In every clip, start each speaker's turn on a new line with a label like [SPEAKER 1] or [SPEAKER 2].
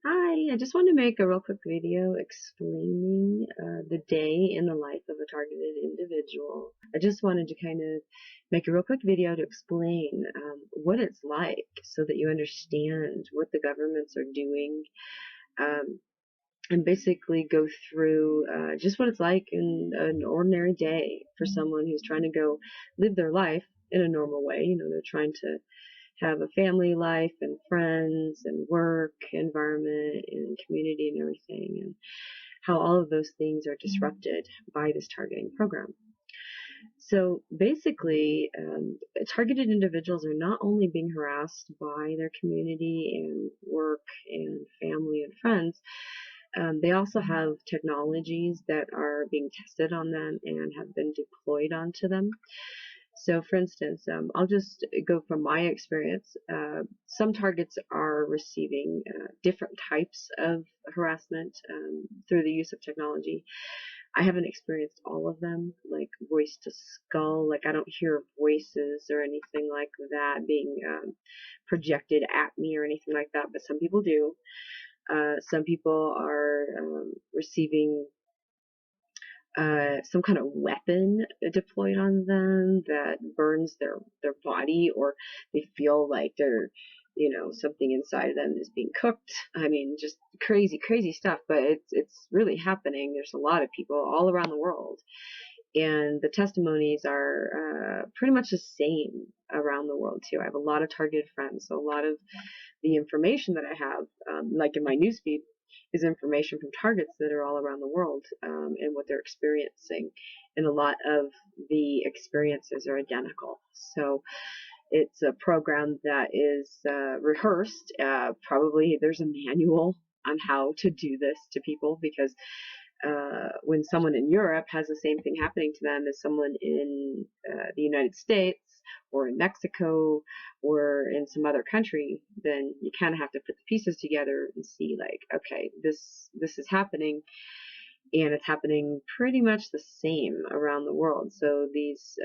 [SPEAKER 1] Hi, I just want to make a real quick video explaining the day in the life of a targeted individual. I just wanted to kind of make a real quick video to explain what it's like so that you understand what the governments are doing, um, and basically go through just what it's like in an ordinary day for someone who's trying to go live their life in a normal way. They're trying to have a family life and friends and work environment and community and everything, and how all of those things are disrupted by this targeting program. So basically, targeted individuals are not only being harassed by their community and work and family and friends, they also have technologies that are being tested on them and have been deployed onto them. So, for instance, I'll just go from my experience. Some targets are receiving different types of harassment through the use of technology. I haven't experienced all of them, like voice to skull. Like, I don't hear voices or anything like that being projected at me or anything like that, but some people do. Some people are receiving some kind of weapon deployed on them that burns their body, or they feel like something inside of them is being cooked. I mean, just crazy stuff, but it's really happening. There's a lot of people all around the world, and the testimonies are pretty much the same around the world too. I have a lot of targeted friends, so a lot of the information that I have, like in my newsfeed, is information from targets that are all around the world, and what they're experiencing. And a lot of the experiences are identical. So it's a program that is rehearsed. Probably there's a manual on how to do this to people, because when someone in Europe has the same thing happening to them as someone in the United States or in Mexico or in some other country, then you kind of have to put the pieces together and see, like, okay, this is happening, and it's happening pretty much the same around the world. So these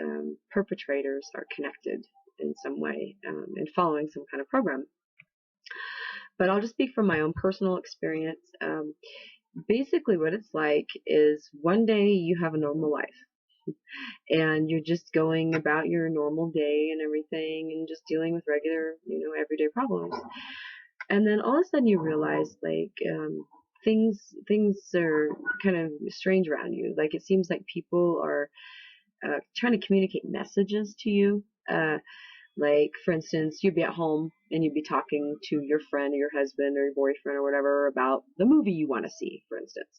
[SPEAKER 1] perpetrators are connected in some way, and following some kind of program. But I'll just speak from my own personal experience. Basically, what it's like is one day you have a normal life and you're just going about your normal day and everything and just dealing with regular, everyday problems. And then all of a sudden you realize, like, things are kind of strange around you. Like, it seems like people are trying to communicate messages to you. Like, for instance, you'd be at home and you'd be talking to your friend or your husband or your boyfriend or whatever about the movie you want to see, for instance.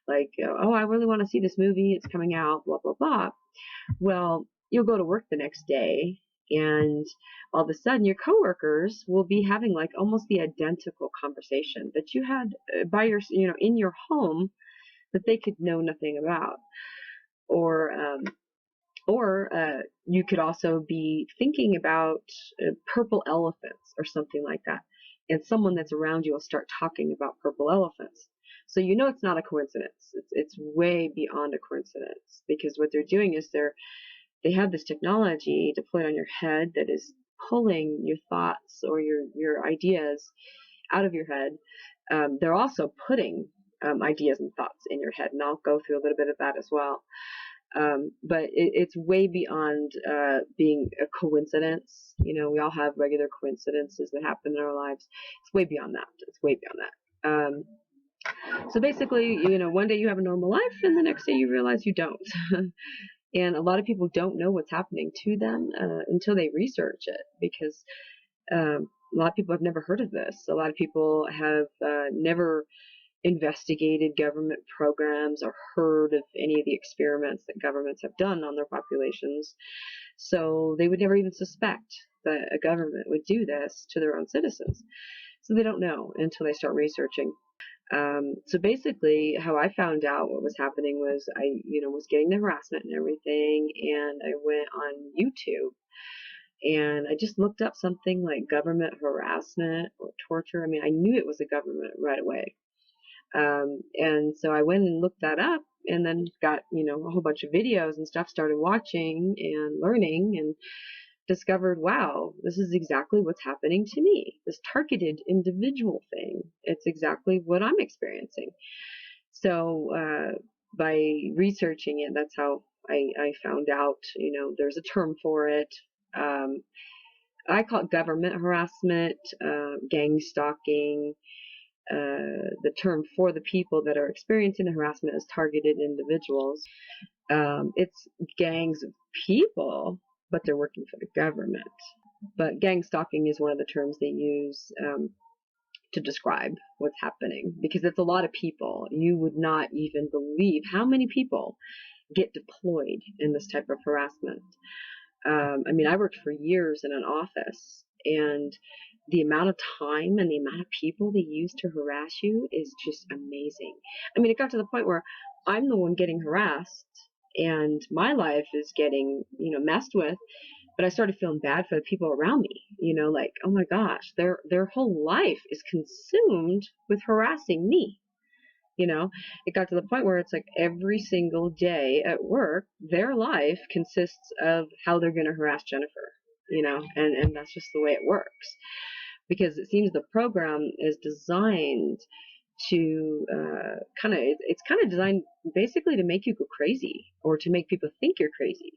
[SPEAKER 1] Like, oh, I really want to see this movie. It's coming out, blah, blah, blah. Well, you'll go to work the next day, and all of a sudden your coworkers will be having like almost the identical conversation that you had by in your home, that they could know nothing about. Or you could also be thinking about purple elephants or something like that, and someone that's around you will start talking about purple elephants. So it's not a coincidence. It's way beyond a coincidence, because what they're doing is they have this technology deployed on your head that is pulling your thoughts or your ideas out of your head. They're also putting ideas and thoughts in your head, and I'll go through a little bit of that as well. But it's way beyond being a coincidence. We all have regular coincidences that happen in our lives. It's way beyond that. It's way beyond that. So basically, one day you have a normal life, and the next day you realize you don't. And a lot of people don't know what's happening to them until they research it, because a lot of people have never heard of this. A lot of people have never investigated government programs or heard of any of the experiments that governments have done on their populations. So they would never even suspect that a government would do this to their own citizens. So they don't know until they start researching. So basically, how I found out what was happening was I, was getting the harassment and everything, and I went on YouTube and I just looked up something like government harassment or torture. I mean, I knew it was a government right away. And so I went and looked that up, and then got, a whole bunch of videos and stuff, started watching and learning, and discovered, wow, this is exactly what's happening to me. This targeted individual thing. It's exactly what I'm experiencing. So by researching it, that's how I found out, there's a term for it. Um, I call it government harassment, gang stalking. The term for the people that are experiencing the harassment is targeted individuals. It's gangs of people, but they're working for the government. But gang stalking is one of the terms they use to describe what's happening, because it's a lot of people. You would not even believe how many people get deployed in this type of harassment. I mean, I worked for years in an office, and the amount of time and the amount of people they use to harass you is just amazing. I mean, it got to the point where I'm the one getting harassed, and my life is getting, messed with. But I started feeling bad for the people around me, like, oh my gosh, their whole life is consumed with harassing me. It got to the point where it's like every single day at work, their life consists of how they're going to harass Jennifer, and that's just the way it works, because it seems the program is designed to it's kind of designed basically to make you go crazy, or to make people think you're crazy,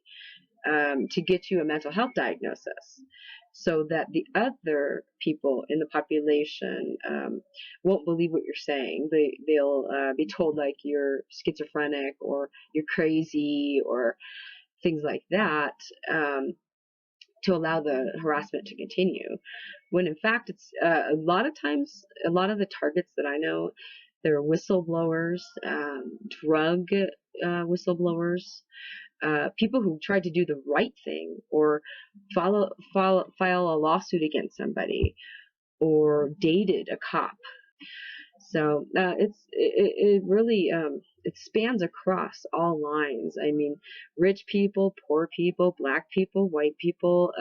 [SPEAKER 1] to get you a mental health diagnosis, so that the other people in the population won't believe what you're saying. They'll be told like you're schizophrenic or you're crazy or things like that, to allow the harassment to continue. When in fact, it's a lot of times, a lot of the targets that I know, they're whistleblowers, drug whistleblowers, people who tried to do the right thing, or file a lawsuit against somebody, or dated a cop. So it really it spans across all lines. I mean, rich people, poor people, black people, white people,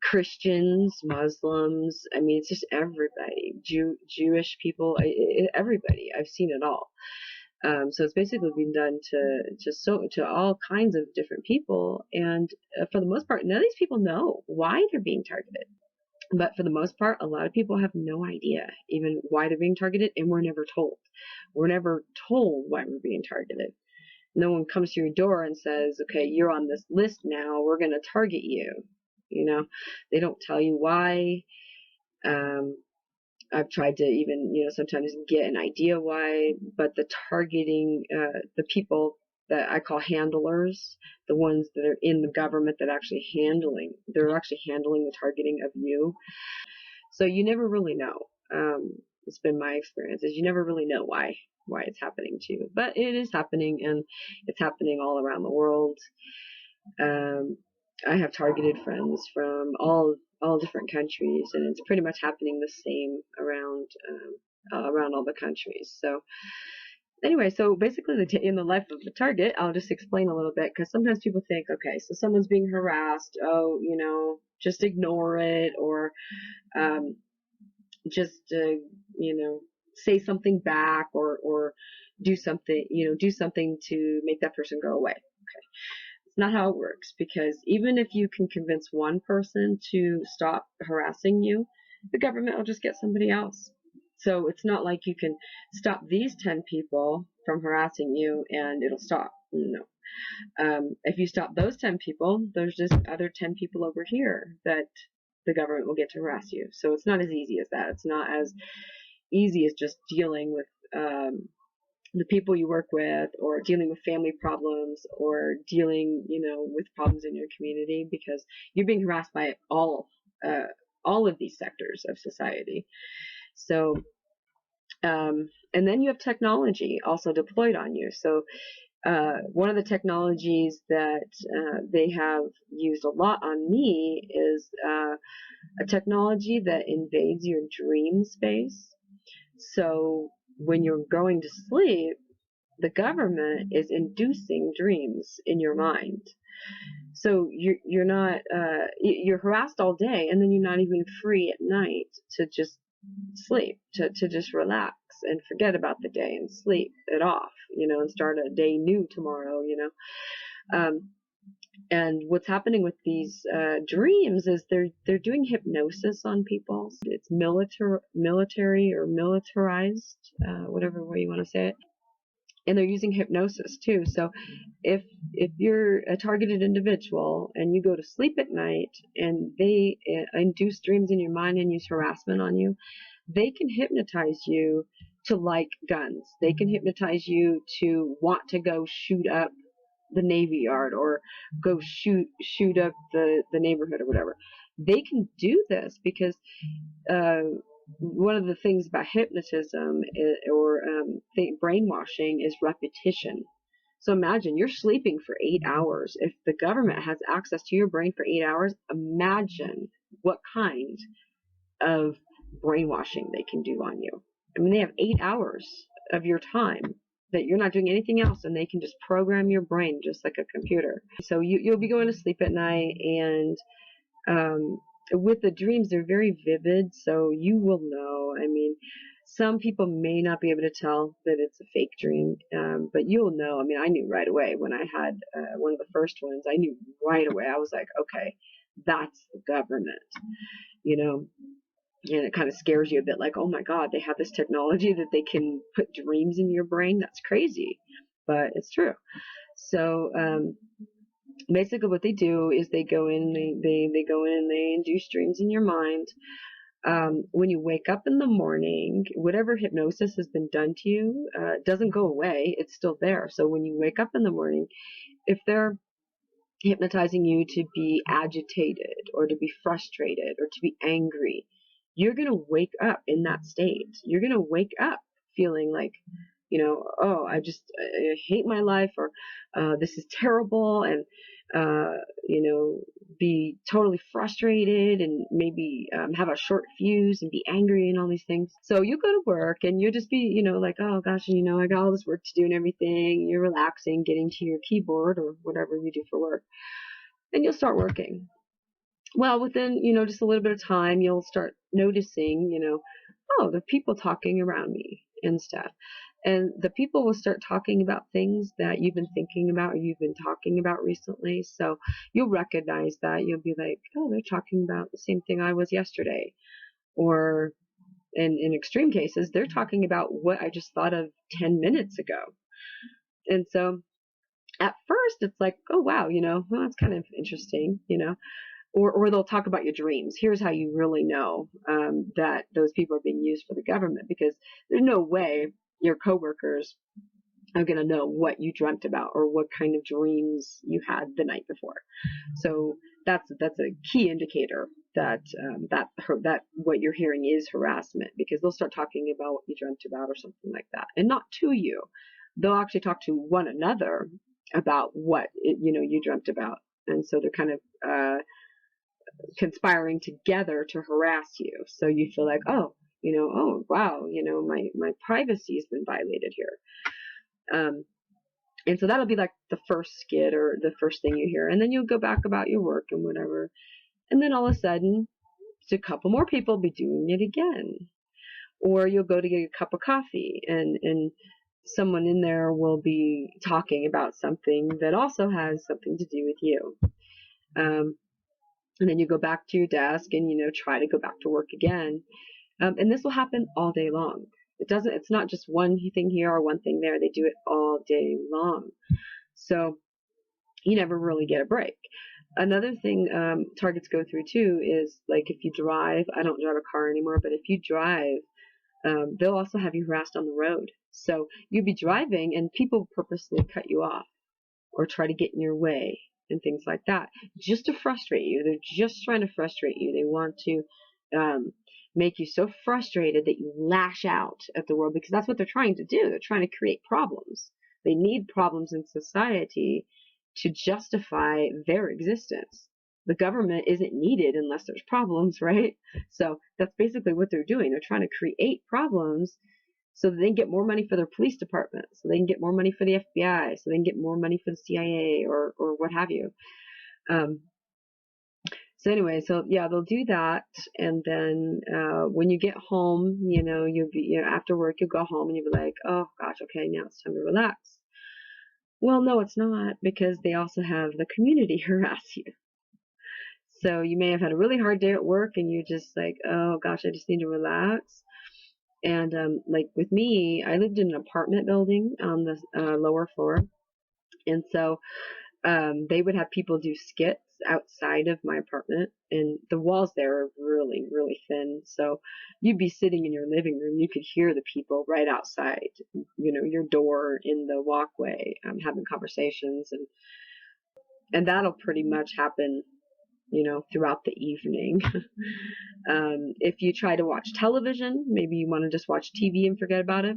[SPEAKER 1] Christians, Muslims. I mean, it's just everybody. Jewish people, everybody. I've seen it all. So it's basically been done to all kinds of different people, and for the most part, none of these people know why they're being targeted. But for the most part, a lot of people have no idea even why they're being targeted, and we're never told. We're never told why we're being targeted. No one comes to your door and says, "Okay, you're on this list now. We're going to target you." They don't tell you why. I've tried to even, sometimes get an idea why, but the targeting, the people that I call handlers, the ones that are in the government that they're actually handling the targeting of you. So you never really know. It's been my experience, is you never really know why it's happening to you, but it is happening, and it's happening all around the world. I have targeted friends from all different countries, and it's pretty much happening the same around all the countries. So anyway, so basically in the life of the target, I'll just explain a little bit, because sometimes people think, okay, so someone's being harassed, just ignore it, or just say something back, or do something to make that person go away. Okay. Not how it works, because even if you can convince one person to stop harassing you, the government will just get somebody else. So it's not like you can stop these 10 people from harassing you and it'll stop. No. If you stop those 10 people, there's just other 10 people over here that the government will get to harass you. So it's not as easy as that. It's not as easy as just dealing with the people you work with, or dealing with family problems, or dealing, with problems in your community, because you're being harassed by all of these sectors of society. So, and then you have technology also deployed on you. So, one of the technologies that they have used a lot on me is a technology that invades your dream space. So when you're going to sleep, the government is inducing dreams in your mind. So you're not you're harassed all day, and then you're not even free at night to just sleep, to just relax and forget about the day and sleep it off, and start a day new tomorrow. And what's happening with these dreams is they're doing hypnosis on people. It's military or militarized, whatever way you want to say it. And they're using hypnosis too. So if you're a targeted individual and you go to sleep at night and they induce dreams in your mind and use harassment on you, they can hypnotize you to like guns. They can hypnotize you to want to go shoot up the Navy Yard or go shoot up the neighborhood or whatever. They can do this because uh, one of the things about hypnotism or brainwashing is repetition. So imagine you're sleeping for 8 hours. If the government has access to your brain for 8 hours, imagine what kind of brainwashing they can do on you. I mean, they have 8 hours of your time that you're not doing anything else, and they can just program your brain just like a computer. So you'll be going to sleep at night, and with the dreams, they're very vivid, so you will know. I mean, some people may not be able to tell that it's a fake dream, but you'll know. I mean, I knew right away when I had one of the first ones. I knew right away. I was like, okay, that's the government, you know. And it kind of scares you a bit, like, oh my God, they have this technology that they can put dreams in your brain. That's crazy, but it's true. So basically what they do is they go in, they go in and they induce dreams in your mind. When you wake up in the morning, whatever hypnosis has been done to you doesn't go away. It's still there. So when you wake up in the morning, if they're hypnotizing you to be agitated or to be frustrated or to be angry, you're going to wake up in that state. You're going to wake up feeling like, oh, I hate my life, or this is terrible, and, be totally frustrated and maybe have a short fuse and be angry and all these things. So you go to work and you just be, like, oh gosh, I got all this work to do and everything. You're relaxing, getting to your keyboard or whatever you do for work, and you'll start working. Well, within, just a little bit of time, you'll start noticing, oh, the people talking around me and stuff. And the people will start talking about things that you've been thinking about or you've been talking about recently. So you'll recognize that. You'll be like, oh, they're talking about the same thing I was yesterday. Or in extreme cases, they're talking about what I just thought of 10 minutes ago. And so at first it's like, oh, wow, well, that's kind of interesting, or they'll talk about your dreams. Here's how you really know that those people are being used for the government, because there's no way your coworkers are going to know what you dreamt about or what kind of dreams you had the night before. So that's a key indicator that that what you're hearing is harassment, because they'll start talking about what you dreamt about or something like that, and not to you. They'll actually talk to one another about what you dreamt about, and so they're kind of conspiring together to harass you. So you feel like, oh, oh wow, my privacy has been violated here. And so that'll be like the first skit or the first thing you hear, and then you'll go back about your work and whatever, and then all of a sudden, a couple more people be doing it again, or you'll go to get a cup of coffee, and someone in there will be talking about something that also has something to do with you. And then you go back to your desk and, try to go back to work again. And this will happen all day long. It's not just one thing here or one thing there. They do it all day long. So you never really get a break. Another thing targets go through too is, like, if you drive, I don't drive a car anymore, but if you drive, they'll also have you harassed on the road. So you'll be driving and people purposely cut you off or try to get in your way and things like that, just to frustrate you. They're just trying to frustrate you. They want to make you so frustrated that you lash out at the world, because that's what they're trying to do. They're trying to create problems. They need problems in society to justify their existence. The government isn't needed unless there's problems, right? So that's basically what they're doing. They're trying to create problems so that they can get more money for their police department, so they can get more money for the FBI, so they can get more money for the CIA or what have you. So anyway, so yeah, they'll do that, and then when you get home, you'll be, after work, you'll go home and you'll be like, oh gosh, okay, now it's time to relax. Well, no, it's not, because they also have the community harass you. So you may have had a really hard day at work and you're just like, oh gosh, I just need to relax. And like with me, I lived in an apartment building on the lower floor. And so they would have people do skits outside of my apartment, and the walls there are really, really thin. So you'd be sitting in your living room, you could hear the people right outside, your door in the walkway, having conversations, and that'll pretty much happen, throughout the evening. If you try to watch television, maybe you want to just watch TV and forget about it.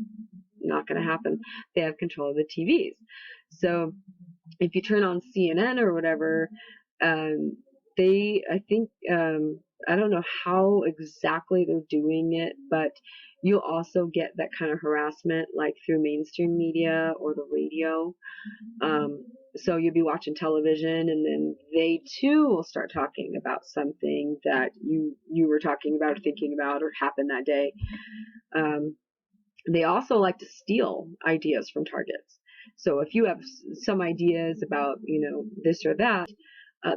[SPEAKER 1] Not going to happen. They have control of the TVs. So if you turn on CNN or whatever, I think, I don't know how exactly they're doing it, but you'll also get that kind of harassment like through mainstream media or the radio. So you'll be watching television, and then they too will start talking about something that you were talking about or thinking about or happened that day. They also like to steal ideas from targets. So if you have some ideas about, this or that,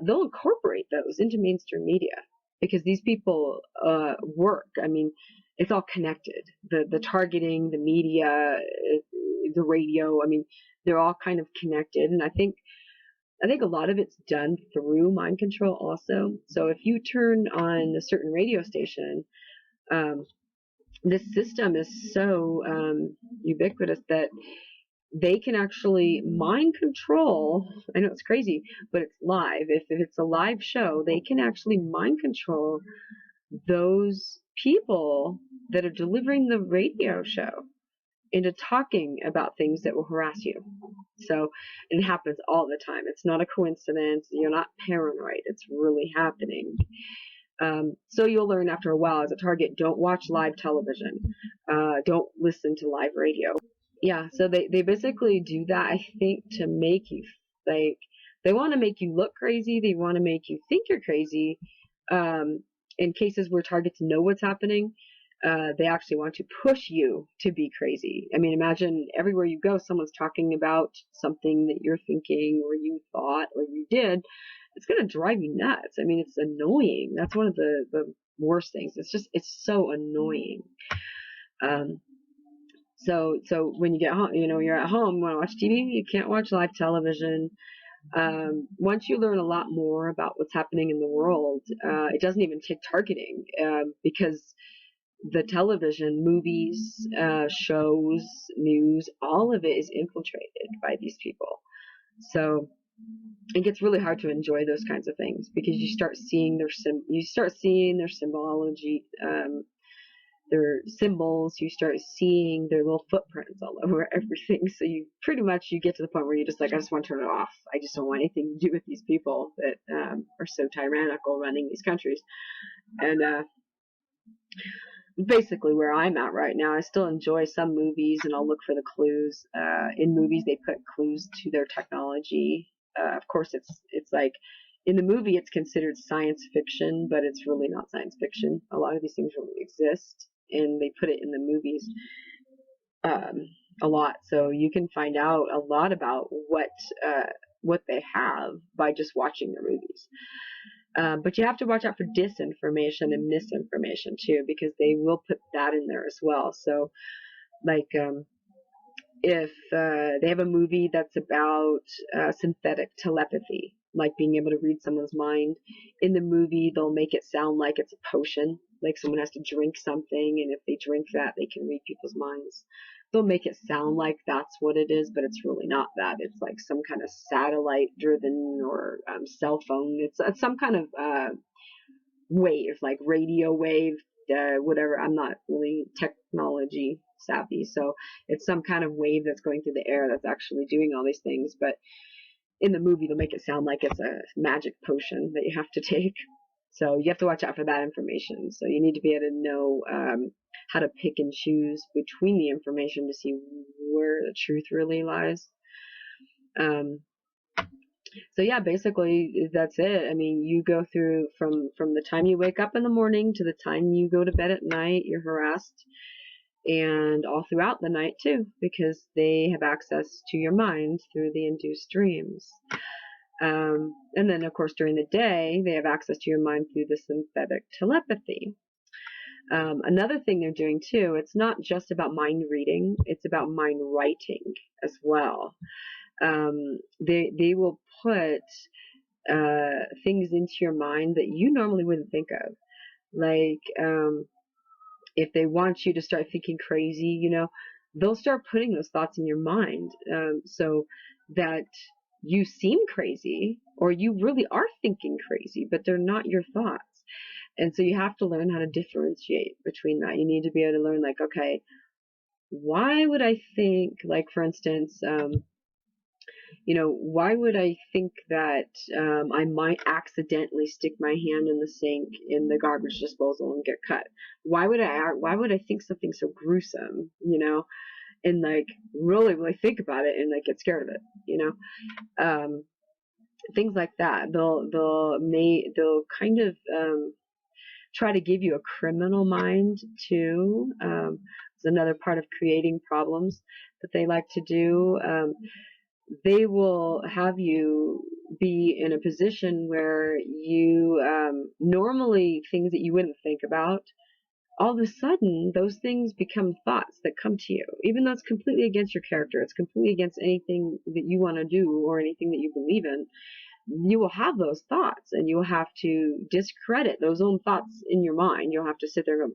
[SPEAKER 1] they'll incorporate those into mainstream media, because these people work. I mean, it's all connected. The targeting, the media, the radio. I mean, they're all kind of connected. And I think a lot of it's done through mind control also. So if you turn on a certain radio station, this system is so ubiquitous that they can actually mind control. I know it's crazy, but it's live. If it's a live show, they can actually mind control those people that are delivering the radio show into talking about things that will harass you. So it happens all the time. It's not a coincidence. You're not paranoid. It's really happening. So you'll learn after a while as a target, don't watch live television. Don't listen to live radio. Yeah, so they basically do that, I think, to make you, like, they want to make you look crazy. They want to make you think you're crazy. In cases where targets know what's happening, they actually want to push you to be crazy. I mean, imagine everywhere you go, someone's talking about something that you're thinking or you thought or you did. It's going to drive you nuts. I mean, it's annoying. That's one of the worst things. It's so annoying. So when you get home, you're at home, you want to watch TV, you can't watch live television. Once you learn a lot more about what's happening in the world, it doesn't even take targeting, because the television, movies, shows, news, all of it is infiltrated by these people. So it gets really hard to enjoy those kinds of things, because you start seeing their symbology, their symbols. You start seeing their little footprints all over everything. So you get to the point where you're just like, I just want to turn it off. I just don't want anything to do with these people that are so tyrannical running these countries. And basically where I'm at right now. I still enjoy some movies, and I'll look for the clues. In movies, they put clues to their technology. Of course, it's like, in the movie, it's considered science fiction, but it's really not science fiction. A lot of these things really exist, and they put it in the movies a lot. So you can find out a lot about what they have by just watching their movies. But you have to watch out for disinformation and misinformation too, because they will put that in there as well. So, like, if they have a movie that's about synthetic telepathy, like being able to read someone's mind, in the movie they'll make it sound like it's a potion, like someone has to drink something, and if they drink that, they can read people's minds. They'll make it sound like that's what it is, but it's really not that. It's like some kind of satellite-driven or cell phone. It's some kind of wave, like radio wave, whatever. I'm not really technology savvy, so it's some kind of wave that's going through the air that's actually doing all these things. But in the movie, they'll make it sound like it's a magic potion that you have to take. So you have to watch out for that information. So you need to be able to know how to pick and choose between the information to see where the truth really lies. So yeah, basically that's it. I mean, you go through from the time you wake up in the morning to the time you go to bed at night, you're harassed. and all throughout the night too, because they have access to your mind through the induced dreams. And then, of course, during the day, they have access to your mind through the synthetic telepathy. Another thing they're doing too, it's not just about mind reading, it's about mind writing as well. They will put things into your mind that you normally wouldn't think of. Like, if they want you to start thinking crazy, they'll start putting those thoughts in your mind, so that you seem crazy, or you really are thinking crazy, but they're not your thoughts. And so you have to learn how to differentiate between that. You need to be able to learn, like, okay, why would I think, like, for instance, why would I think that I might accidentally stick my hand in the sink in the garbage disposal and get cut? Why would I think something so gruesome, and like really think about it and like get scared of it, things like that. They'll kind of try to give you a criminal mind too. It's another part of creating problems that they like to do. They will have you be in a position where you normally things that you wouldn't think about, all of a sudden those things become thoughts that come to you, even though it's completely against your character, it's completely against anything that you want to do or anything that you believe in. You will have those thoughts, and you will have to discredit those own thoughts in your mind. You'll have to sit there and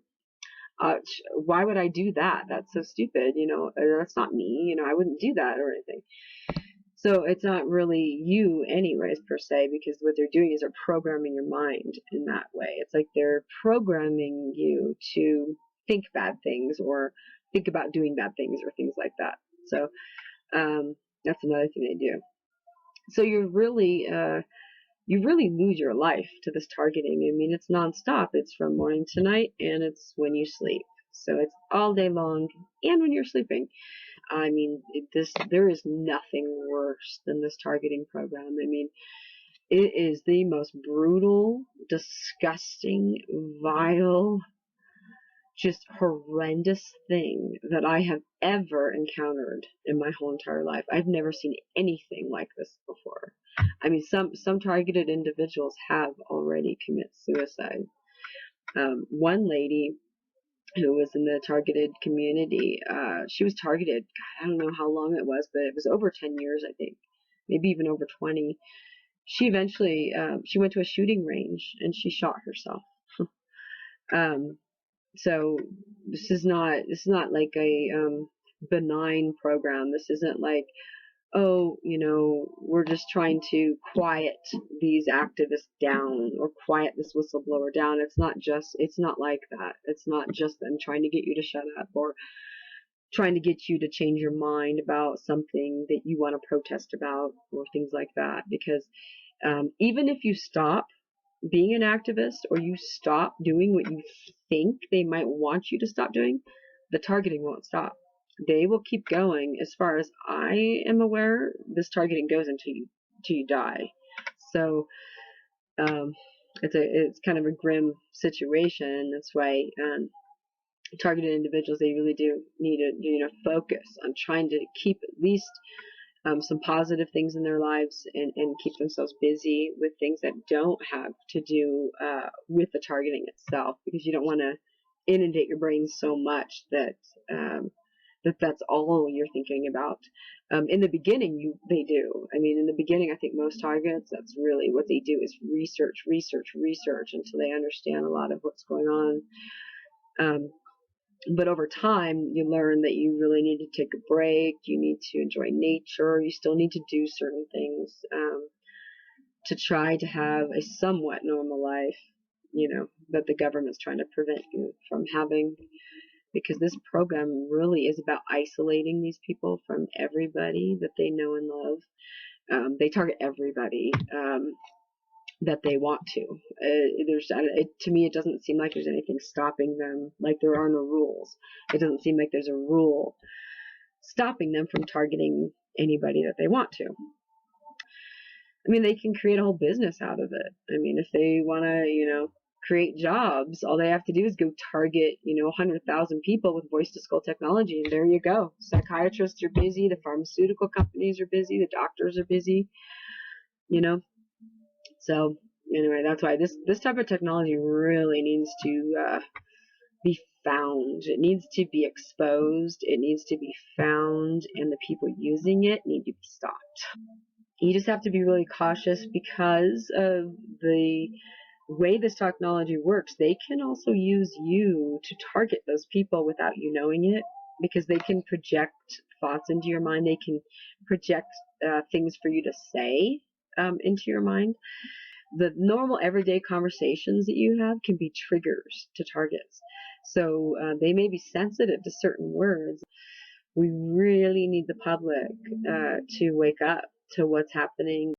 [SPEAKER 1] go, why would I do that? That's so stupid. That's not me. I wouldn't do that or anything. So it's not really you anyways, per se, because what they're doing is they're programming your mind in that way. It's like they're programming you to think bad things or think about doing bad things or things like that. So that's another thing they do. So you really lose your life to this targeting. I mean, it's nonstop. It's from morning to night, and it's when you sleep. So it's all day long and when you're sleeping. I mean, there is nothing worse than this targeting program. I mean, it is the most brutal, disgusting, vile, just horrendous thing that I have ever encountered in my whole entire life. I've never seen anything like this before. I mean, some targeted individuals have already committed suicide. One lady who was in the targeted community, she was targeted, God, I don't know how long it was, but it was over 10 years, I think, maybe even over 20. She eventually, she went to a shooting range and she shot herself. So this is not like a benign program. This isn't like, oh, we're just trying to quiet these activists down or quiet this whistleblower down. It's not like that. It's not just them trying to get you to shut up or trying to get you to change your mind about something that you want to protest about or things like that. Because even if you stop being an activist or you stop doing what you think they might want you to stop doing, the targeting won't stop. They will keep going. As far as I am aware, this targeting goes until you die. So it's kind of a grim situation. That's why targeted individuals, they really do need to focus on trying to keep at least some positive things in their lives and keep themselves busy with things that don't have to do with the targeting itself, because you don't want to inundate your brain so much that that's all you're thinking about. In the beginning, they do. I mean, in the beginning, I think most targets, that's really what they do, is research until they understand a lot of what's going on. But over time, you learn that you really need to take a break. You need to enjoy nature. You still need to do certain things to try to have a somewhat normal life, that the government's trying to prevent you from having. Because this program really is about isolating these people from everybody that they know and love. They target everybody that they want to. To me, it doesn't seem like there's anything stopping them. Like, there are no rules. It doesn't seem like there's a rule stopping them from targeting anybody that they want to. I mean, they can create a whole business out of it. I mean, if they want to, create jobs. All they have to do is go target, 100,000 people with voice to skull technology, and there you go. Psychiatrists are busy, the pharmaceutical companies are busy, the doctors are busy, you know. So anyway, that's why this type of technology really needs to be found. It needs to be exposed. It needs to be found, and the people using it need to be stopped. You just have to be really cautious because of the way this technology works. They can also use you to target those people without you knowing it, because they can project thoughts into your mind. They can project things for you to say into your mind. The normal everyday conversations that you have can be triggers to targets. So they may be sensitive to certain words. We really need the public to wake up to what's happening